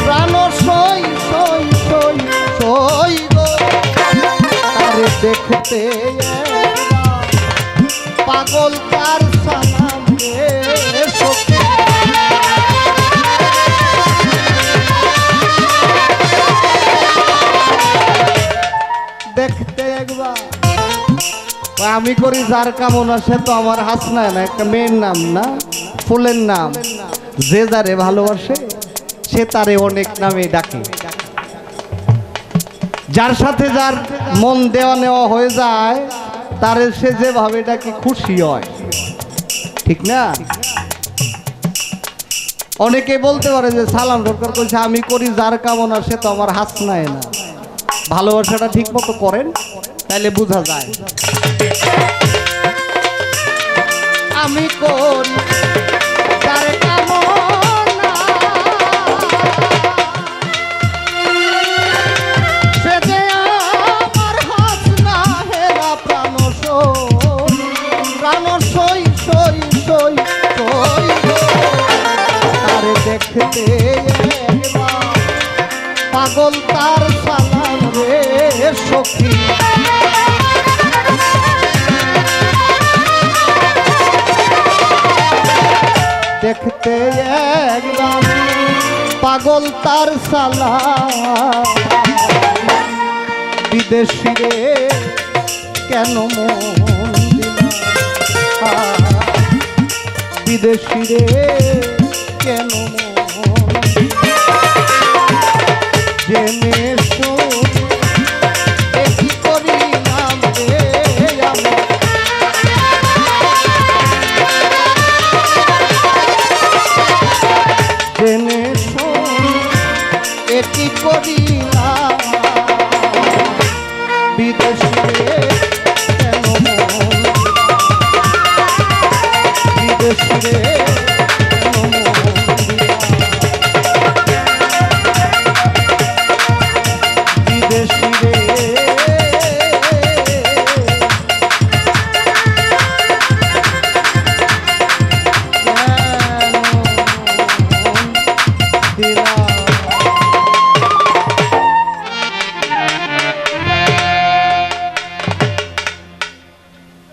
প্রাণ সই সই সই সই গো তারে দেখতে পাগল তার সালাম রে সখী দেখতে একবার আমি করি যার কামনা সে তো আমার হাসনায় না একটা মেয়ের নাম না ফুলের নাম যে যারে ভালোবাসে সে তারে অনেক নামে ডাকে যার সাথে যার মন দেওয়া নেওয়া হয়ে যায় তারে সে যেভাবে ডাকে খুশি হয় ঠিক না অনেকে বলতে পারে যে সালাম সরকার বলছে আমি করি যার কামনা সে তো আমার হাসনায় না ভালোবাসাটা ঠিক মতো করেন তাইলে বোঝা যায় আমি করি যার কামনা সে যে আমার হাসনা হেরা প্রাণ সই সই সই সই তারে দেখতে একবার পাগল তার সালাম রে সখী দেখতে একদম পাগল তার সালাম বিদেশি রে কেন মন দিলা বিদেশি রে কেন মন জেনে